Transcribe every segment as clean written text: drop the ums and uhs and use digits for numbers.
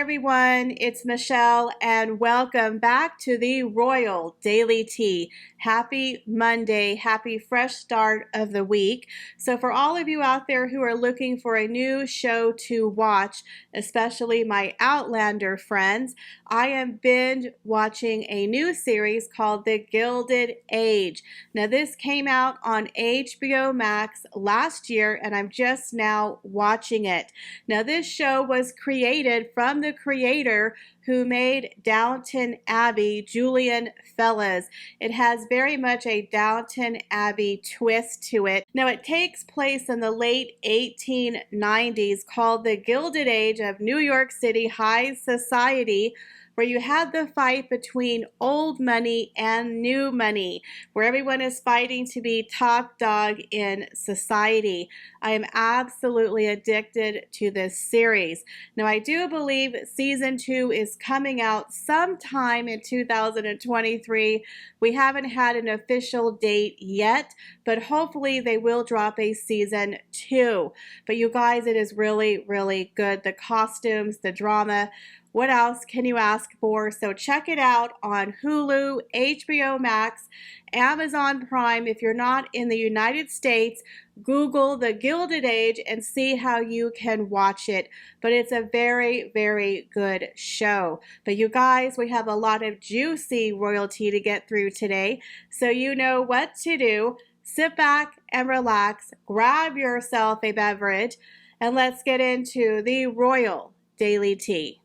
everyone, it's Michelle and welcome back to the Royal Daily Tea. Happy Monday, happy fresh start of the week. So for all of you out there who are looking for a new show to watch, especially my Outlander friends, I am binge watching a new series called The Gilded Age. Now this came out on HBO Max last year and I'm just now watching it. Now this show was created from the creator who made Downton Abbey, Julian Fellowes. It has very much a Downton Abbey twist to it. Now it takes place in the late 1890s, called the Gilded Age of New York City high society, where you had the fight between old money and new money, where everyone is fighting to be top dog in society. I am absolutely addicted to this series. Now, I do believe season 2 is coming out sometime in 2023. We haven't had an official date yet, but hopefully they will drop a season 2. But you guys, it is really, really good. The costumes, the drama. What else can you ask for? So check it out on Hulu, HBO Max, Amazon Prime. If you're not in the United States, Google The Gilded Age and see how you can watch it. But it's a very, very good show. But you guys, we have a lot of juicy royalty to get through today. So you know what to do. Sit back and relax, grab yourself a beverage, and let's get into the Royal Daily Tea.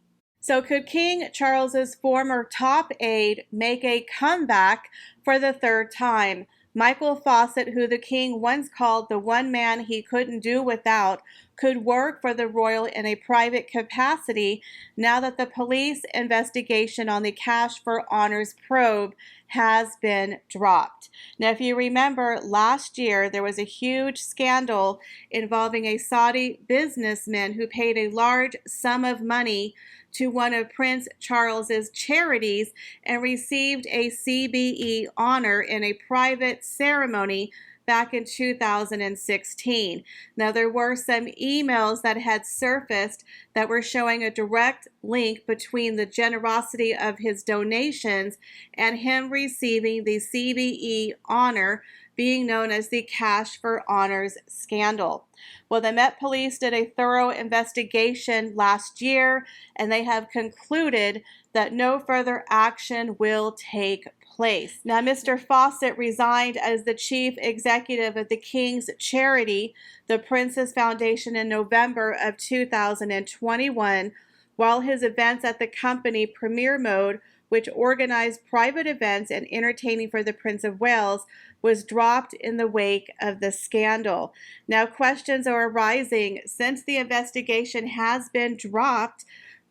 So could King Charles's former top aide make a comeback for the third time? Michael Fawcett, who the king once called the one man he couldn't do without, could work for the royal in a private capacity now that the police investigation on the Cash for Honors probe has been dropped. Now, if you remember, last year there was a huge scandal involving a Saudi businessman who paid a large sum of money to one of Prince Charles's charities and received a CBE honor in a private ceremony back in 2016. Now, there were some emails that had surfaced that were showing a direct link between the generosity of his donations and him receiving the CBE honor, being known as the Cash for Honors scandal. Well, the Met Police did a thorough investigation last year, and they have concluded that no further action will take place. Now, Mr. Fawcett resigned as the chief executive of the King's charity, the Princess Foundation, in November of 2021, while his events at the company Premier Mode, which organized private events and entertaining for the Prince of Wales, was dropped in the wake of the scandal. Now, questions are arising since the investigation has been dropped.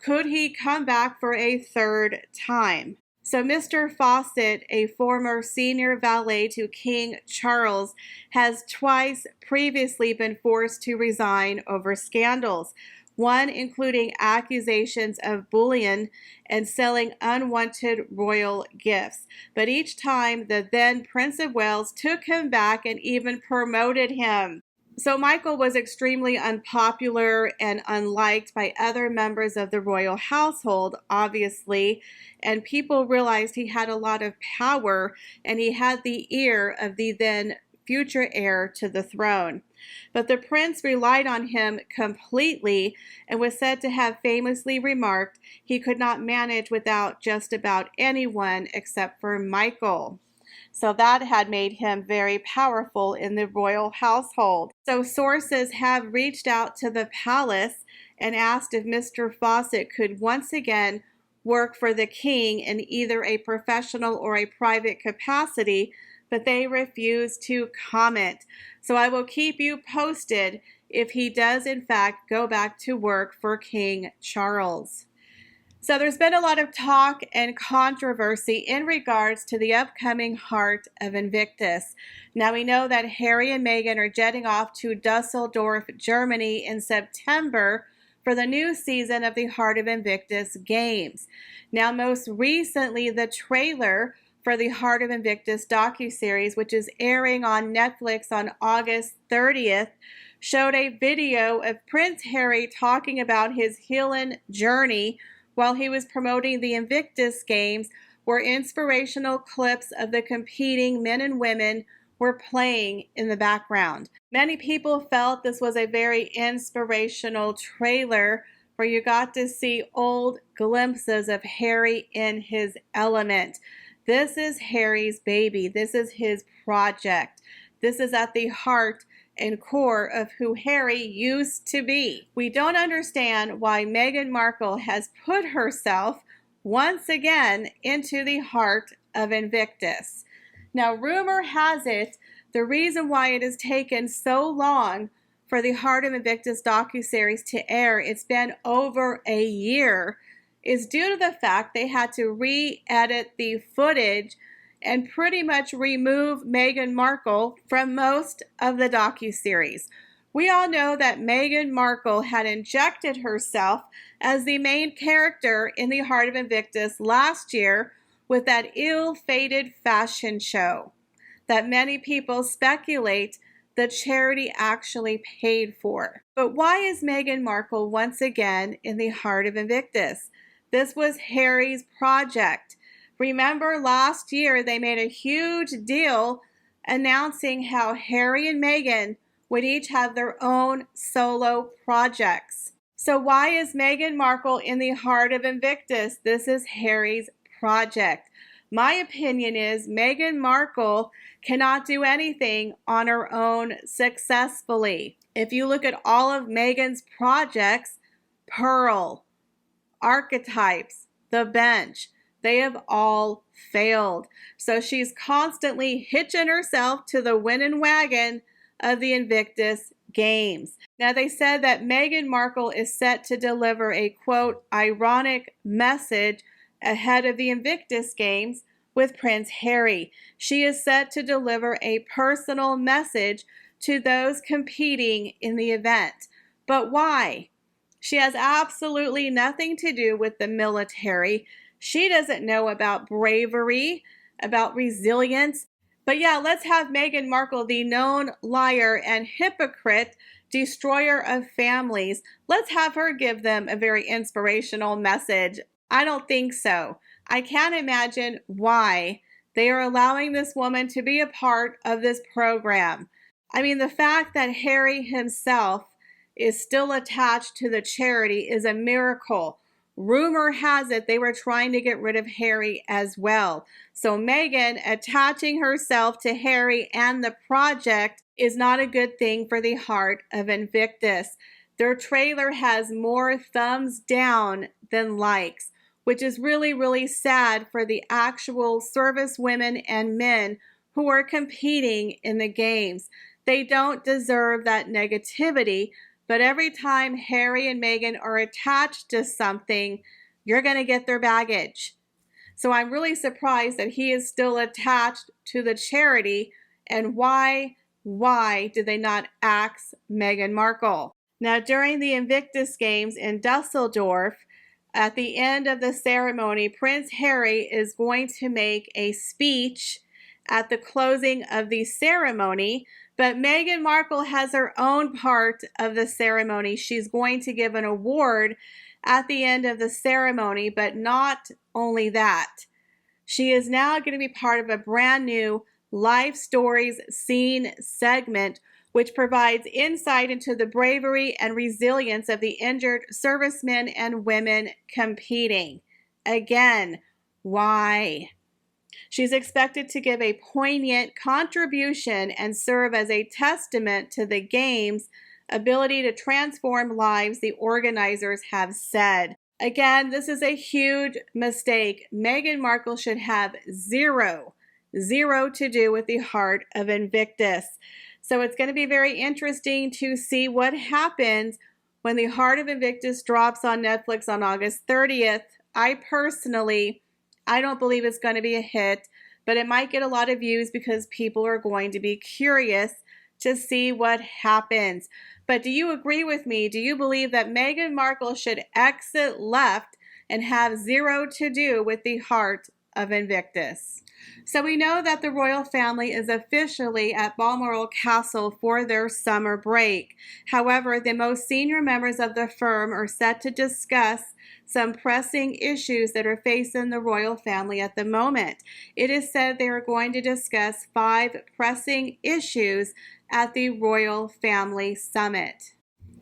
Could he come back for a third time? So Mr. Fawcett, a former senior valet to King Charles, has twice previously been forced to resign over scandals, one including accusations of bullion and selling unwanted royal gifts. But each time, the then Prince of Wales took him back and even promoted him. So Michael was extremely unpopular and unliked by other members of the royal household, obviously, and people realized he had a lot of power and he had the ear of the then future heir to the throne. But the prince relied on him completely and was said to have famously remarked he could not manage without just about anyone except for Michael. So that had made him very powerful in the royal household. So sources have reached out to the palace and asked if Mr. Fawcett could once again work for the king in either a professional or a private capacity, but they refuse to comment. So I will keep you posted if he does in fact go back to work for King Charles. So there's been a lot of talk and controversy in regards to the upcoming Heart of Invictus. Now we know that Harry and Meghan are jetting off to Dusseldorf, Germany in September for the new season of the Heart of Invictus Games. Now most recently, the trailer for the Heart of Invictus docuseries, which is airing on Netflix on August 30th, showed a video of Prince Harry talking about his healing journey while he was promoting the Invictus Games, where inspirational clips of the competing men and women were playing in the background. Many people felt this was a very inspirational trailer where you got to see old glimpses of Harry in his element. This is Harry's baby. This is his project. This is at the heart and core of who Harry used to be. We don't understand why Meghan Markle has put herself once again into the Heart of Invictus. Now, rumor has it the reason why it has taken so long for the Heart of Invictus docuseries to air, it's been over a year, is due to the fact they had to re-edit the footage and pretty much remove Meghan Markle from most of the docuseries. We all know that Meghan Markle had injected herself as the main character in the Heart of Invictus last year with that ill-fated fashion show that many people speculate the charity actually paid for. But why is Meghan Markle once again in the Heart of Invictus? This was Harry's project. Remember last year they made a huge deal announcing how Harry and Meghan would each have their own solo projects. So why is Meghan Markle in the Heart of Invictus? This is Harry's project. My opinion is Meghan Markle cannot do anything on her own successfully. If you look at all of Meghan's projects, Pearl, Archetypes, The Bench, they have all failed. So she's constantly hitching herself to the winning wagon of the Invictus Games. Now, they said that Meghan Markle is set to deliver a, quote, ironic message ahead of the Invictus Games with Prince Harry. She is set to deliver a personal message to those competing in the event. But why? She has absolutely nothing to do with the military. She doesn't know about bravery, about resilience. But yeah, let's have Meghan Markle, the known liar and hypocrite, destroyer of families. Let's have her give them a very inspirational message. I don't think so. I can't imagine why they are allowing this woman to be a part of this program. I mean, the fact that Harry himself is still attached to the charity is a miracle. Rumor has it they were trying to get rid of Harry as well. So Meghan attaching herself to Harry and the project is not a good thing for the Heart of Invictus. Their trailer has more thumbs down than likes, which is really, really sad for the actual service women and men who are competing in the games. They don't deserve that negativity, but every time Harry and Meghan are attached to something, you're going to get their baggage. So I'm really surprised that he is still attached to the charity. And why did they not axe Meghan Markle? Now, during the Invictus Games in Dusseldorf, at the end of the ceremony, Prince Harry is going to make a speech at the closing of the ceremony, but Meghan Markle has her own part of the ceremony. She's going to give an award at the end of the ceremony, but not only that. She is now going to be part of a brand new Life Stories Scene segment, which provides insight into the bravery and resilience of the injured servicemen and women competing. Again, why? She's expected to give a poignant contribution and serve as a testament to the game's ability to transform lives, the organizers have said. Again, this is a huge mistake. Meghan Markle should have zero to do with the Heart of Invictus. So it's going to be very interesting to see what happens when the Heart of Invictus drops on Netflix on August 30th. I don't believe it's going to be a hit, but it might get a lot of views because people are going to be curious to see what happens. But do you agree with me? Do you believe that Meghan Markle should exit left and have zero to do with the Heart of Invictus? So we know that the royal family is officially at Balmoral Castle for their summer break. However, the most senior members of the firm are set to discuss some pressing issues that are facing the royal family at the moment. It is said they are going to discuss 5 pressing issues at the Royal Family Summit.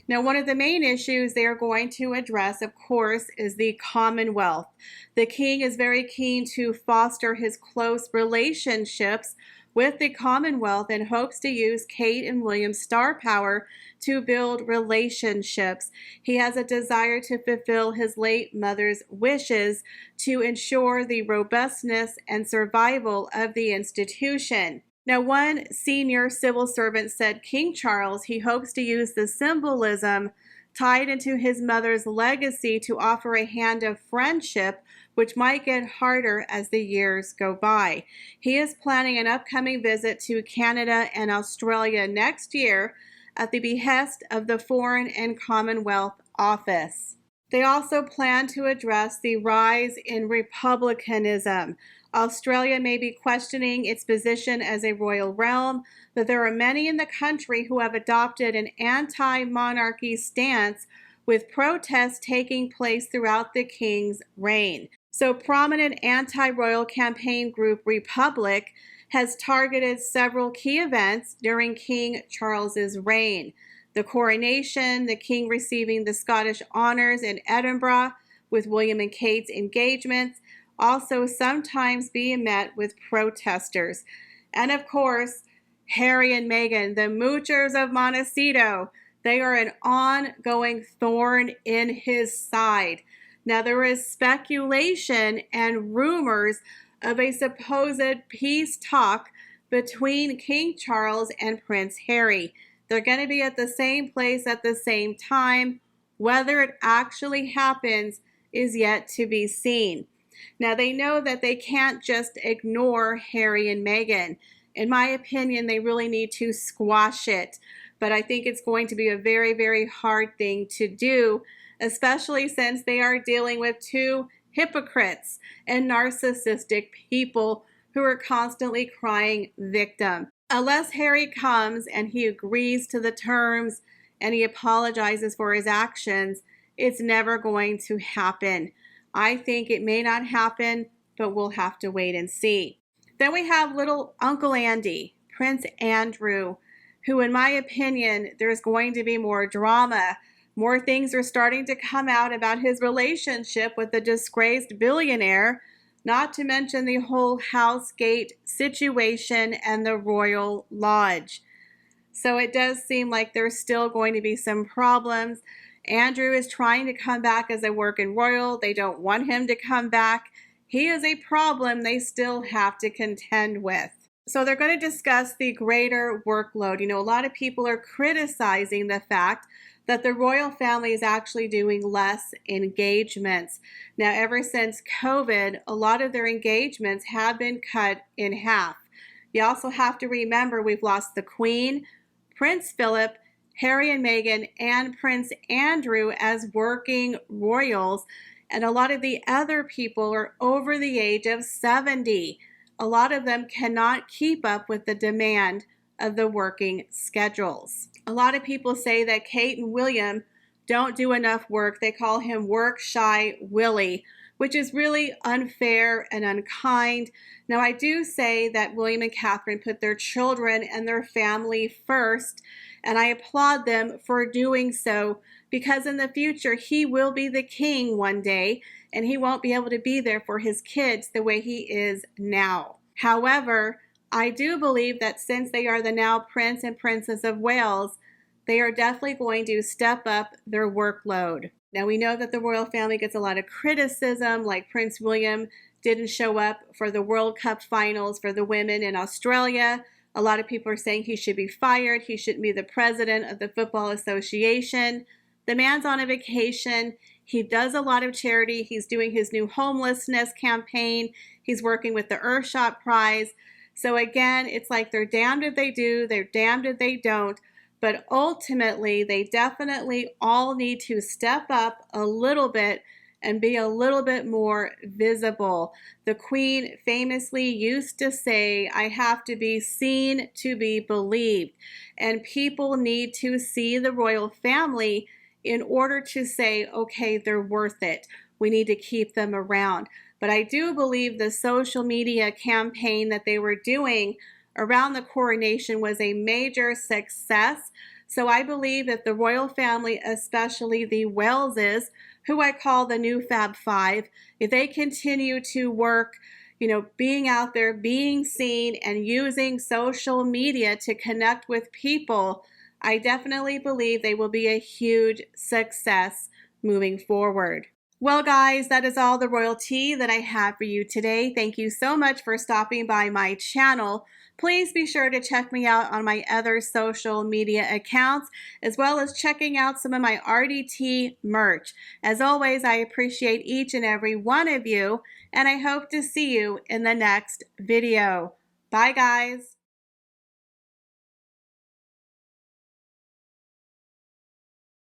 Now, one of the main issues they are going to address, of course, is the Commonwealth. The king is very keen to foster his close relationships with the Commonwealth and hopes to use Kate and William's star power to build relationships. He has a desire to fulfill his late mother's wishes to ensure the robustness and survival of the institution. Now, one senior civil servant said King Charles, he hopes to use the symbolism tied into his mother's legacy to offer a hand of friendship, which might get harder as the years go by. He is planning an upcoming visit to Canada and Australia next year at the behest of the Foreign and Commonwealth Office. They also plan to address the rise in republicanism. Australia may be questioning its position as a royal realm, but there are many in the country who have adopted an anti-monarchy stance, with protests taking place throughout the king's reign. So prominent anti-royal campaign group Republic has targeted several key events during King Charles's reign. The coronation, the king receiving the Scottish honours in Edinburgh with William and Kate's engagements, also sometimes being met with protesters. And of course, Harry and Meghan, the moochers of Montecito, they are an ongoing thorn in his side. Now, there is speculation and rumors of a supposed peace talk between King Charles and Prince Harry. They're going to be at the same place at the same time. Whether it actually happens is yet to be seen. Now, they know that they can't just ignore Harry and Meghan. In my opinion, they really need to squash it. But I think it's going to be a very, very hard thing to do, especially since they are dealing with 2 hypocrites and narcissistic people who are constantly crying victim. Unless Harry comes and he agrees to the terms and he apologizes for his actions, it's never going to happen. I think it may not happen, but we'll have to wait and see. Then we have little Uncle Andy, Prince Andrew, who, in my opinion, there's going to be more drama. More things are starting to come out about his relationship with the disgraced billionaire, not to mention the whole Housegate situation and the Royal Lodge. So it does seem like there's still going to be some problems. Andrew is trying to come back as a working royal. They don't want him to come back. He is a problem they still have to contend with. So they're going to discuss the greater workload. You know, a lot of people are criticizing the fact that the royal family is actually doing less engagements. Now, ever since COVID, a lot of their engagements have been cut in half. You also have to remember we've lost the Queen, Prince Philip, Harry and Meghan, and Prince Andrew as working royals, and a lot of the other people are over the age of 70. A lot of them cannot keep up with the demand of the working schedules. A lot of people say that Kate and William don't do enough work. They call him work-shy Willie, which is really unfair and unkind. Now, I do say that William and Catherine put their children and their family first, and I applaud them for doing so, because in the future, he will be the king one day, and he won't be able to be there for his kids the way he is now. However, I do believe that since they are the now Prince and Princess of Wales, they are definitely going to step up their workload. Now, we know that the royal family gets a lot of criticism, like Prince William didn't show up for the World Cup finals for the women in Australia. A lot of people are saying he should be fired. He shouldn't be the president of the Football Association. The man's on a vacation. He does a lot of charity. He's doing his new homelessness campaign. He's working with the Earthshot Prize. So again, it's like they're damned if they do, they're damned if they don't. But ultimately, they definitely all need to step up a little bit and be a little bit more visible. The Queen famously used to say, "I have to be seen to be believed." And people need to see the royal family in order to say, okay, they're worth it. we need to keep them around. But I do believe the social media campaign that they were doing around the coronation was a major success. So I believe if the royal family, especially the Waleses, who I call the new Fab Five, if they continue to work, being out there, being seen, and using social media to connect with people, I definitely believe they will be a huge success moving forward. Well, guys, that is all the royal tea that I have for you today. Thank you so much for stopping by my channel. Please be sure to check me out on my other social media accounts, as well as checking out some of my RDT merch. As always, I appreciate each and every one of you, and I hope to see you in the next video. Bye, guys.